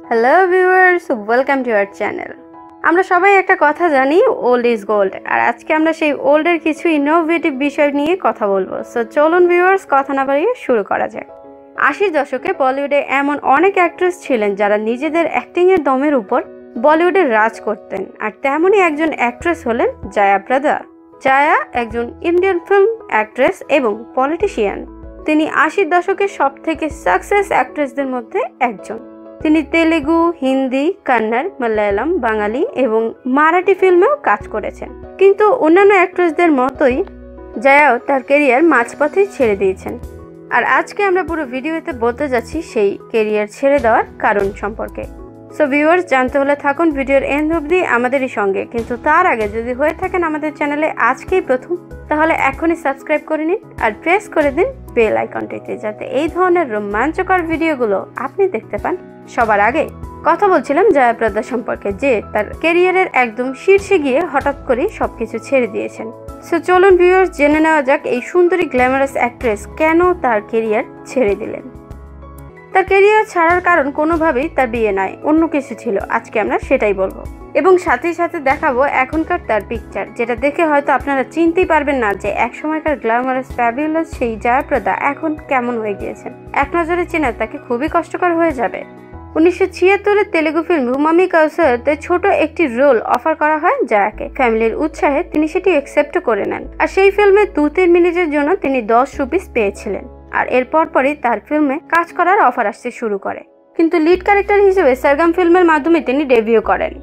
Hello viewers, welcome to our channel. আমরা সবাই একটা কথা জানি, ওল্ড ইজ গোল্ড। আর আজকে আমরা সেই ওল্ডের কিছু ইনোভেটিভ বিষয় নিয়ে কথা বলবো। সো চলুন ভিউয়ার্স, কথা না বাড়িয়ে শুরু করা যাক। 80 দশকে বলিউডে এমন অনেক অ্যাক্ট্রেস ছিলেন যারা নিজেদের অ্যাক্টিংয়ের দমের উপর বলিউডে রাজ করতেন। আর তেমনই একজন অ্যাক্ট্রেস হলেন জয়া প্রদা। জয়া একজন ইন্ডিয়ান ফিল্ম অ্যাক্ট্রেস এবং পলিটিশিয়ান। তিনি 80 দশকের সব থেকে সাকসেস অ্যাক্ট্রেসদের মধ্যে একজন। তিনি তেলেগু, হিন্দি, কন্নড়, মালায়ালাম, বাঙালি এবং মারাঠি ফিল্মেও কাজ করেছেন। কিন্তু অন্যান্য অ্যাক্ট্রেসদের মতোই জয়াও তার ক্যারিয়ার মাঝপথেই ছেড়ে দিয়েছেন। আর আজকে আমরা পুরো ভিডিওতে বলতে যাচ্ছি সেই ক্যারিয়ার ছেড়ে দেওয়ার কারণ সম্পর্কে। সো ভিউয়ার্স, জানতে হলে থাকুন ভিডিওর এন্ড অবধি আমাদেরই সঙ্গে। কিন্তু তার আগে যদি হয়ে থাকেন আমাদের চ্যানেলে আজকেই প্রথম, তাহলে এখনই সাবস্ক্রাইব করে নিন আর প্রেস করে দিন বেল আইকনটিতে, যাতে এই ধরনের রোমাঞ্চকর ভিডিওগুলো আপনি দেখতে পান সবার আগে। কথা বলছিলাম জয়া প্রদা সম্পর্কে, যে তার ক্যারিয়ারের একদম শীর্ষে গিয়ে হঠাৎ করেই সবকিছু ছেড়ে দিয়েছেন। সো চলুন ভিউয়ার্স, জেনে নেওয়া যাক এই সুন্দরী গ্ল্যামারাস অ্যাক্ট্রেস কেন তার ক্যারিয়ার ছেড়ে দিলেন। তার ক্যারিয়ার ছাড়ার কারণ কোনোভাবেই তার বিয়ে নয়, অন্য কিছু ছিল। আজকে আমরা সেটাই বলবো এবং সাথে সাথে দেখাবো এখনকার তার পিকচার, যেটা দেখে হয়তো আপনারা চিনতেই পারবেন না যে এক সময়কার গ্ল্যামারাস ফ্যাবুলাস সেই জয়া প্রদা এখন কেমন হয়ে গিয়েছেন। এক নজরে চেনা তাকে খুবই কষ্টকর হয়ে যাবে। 1976 তেলেগু ফিল্ম উমামি কাউসারতে ছোট একটি রোল অফার করা হয় জয়াকে। ফ্যামিলির উৎসাহে তিনি সেটি অ্যাকসেপ্ট করে নেন। আর সেই ফিল্মে 2-3 মিনিটের জন্য তিনি 10 রুপিস পেয়েছিলেন। আর এরপর পরই তার ফিল্মে কাজ করার অফার আসতে শুরু করে। কিন্তু লিড ক্যারেক্টার হিসেবে সরগম ফিল্মের মাধ্যমে তিনি ডেবিউ করেন।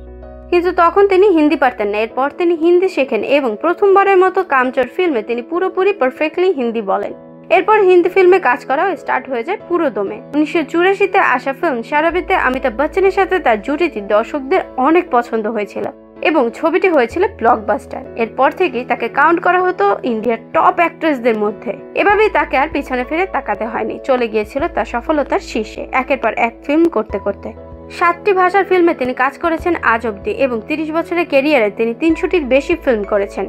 কিন্তু তখন তিনি হিন্দি পারতেন না। এরপর তিনি হিন্দি শেখেন এবং প্রথমবারের মতো কামচোর ফিল্মে তিনি পুরোপুরি পারফেক্টলি হিন্দি বলেন। এরপর হিন্দি ফিল্মে কাজ করাও স্টার্ট হয়ে যায় পুরো দমে। 1984-তে আসা ফিল্ম শারাবিতে অমিতাভ বচ্চনের সাথে তার জুটিটি দর্শকদের অনেক পছন্দ হয়েছিল এবং ছবিটি হয়েছিল ব্লকবাস্টার। এরপর থেকেই তাকে কাউন্ট করা হতো ইন্ডিয়ার টপ অ্যাক্ট্রেসদের মধ্যে। এভাবেই তাকে আর পিছনে ফিরে তাকাতে হয়নি, চলে গিয়েছিল তার সফলতার শীর্ষে একের পর এক ফিল্ম করতে করতে। 7টি ভাষার ফিল্মে তিনি কাজ করেছেন আজ অব্দি এবং 30 বছরের ক্যারিয়ারে তিনি 300টির বেশি ফিল্ম করেছেন।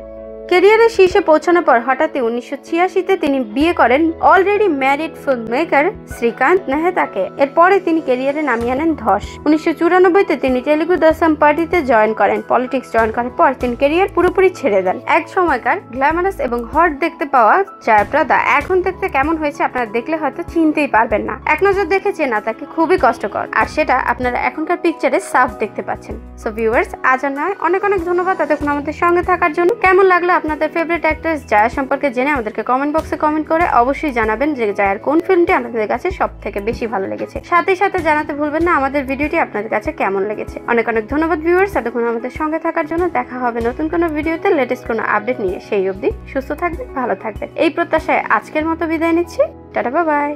ক্যারিয়ারের শীর্ষে পৌঁছানোর পর হঠাৎই 1986-তে তিনি বিয়ে করেন already married film maker Srikanth মেহতাকে। এরপরে তিনি ক্যারিয়ারে নামিয়ে আনেন ধস। 1994-তে তিনি তেলেগু দশম পার্টিতে জয়েন করেন। পলিটিক্স জয়েন করার পর তিনি ক্যারিয়ার পুরোপুরি ছেড়ে দেন। এক সময়কার গ্ল্যামারাস এবং হট দেখতে পাওয়া জয়া প্রদা এখন দেখতে কেমন হয়েছে আপনারা দেখলে হয়তো চিনতেই পারবেন না। এক নজর দেখেছে না তাকে খুবই কষ্টকর, আর সেটা আপনারা এখনকার পিকচারে সাফ দেখতে পাচ্ছেন। সো ভিউয়ার্স, আজ আর নয়, অনেক অনেক ধন্যবাদ এতক্ষণ আমাদের সঙ্গে থাকার জন্য। কেমন লাগলো আপনাদের ফেভারিট অ্যাক্ট্রেস জয়া সম্পর্কে জেনে আমাদেরকে কমেন্ট বক্সে কমেন্ট করে অবশ্যই জানাবেন যে জয়ার কোন ফিল্মটি আপনাদের কাছে সব থেকে বেশি ভালো লেগেছে। সাথে সাথে জানাতে ভুলবেন না আমাদের ভিডিওটি আপনাদের কাছে কেমন লেগেছে। অনেক অনেক ধন্যবাদ ভিউয়ার্স এতক্ষণ আমাদের সঙ্গে থাকার জন্য। দেখা হবে নতুন কোনো ভিডিওতে লেটেস্ট কোনো আপডেট নিয়ে। সেই অবধি সুস্থ থাকবেন, ভালো থাকবেন এই প্রত্যাশায় আজকের মতো বিদায় নিচ্ছি। Tata, bye bye.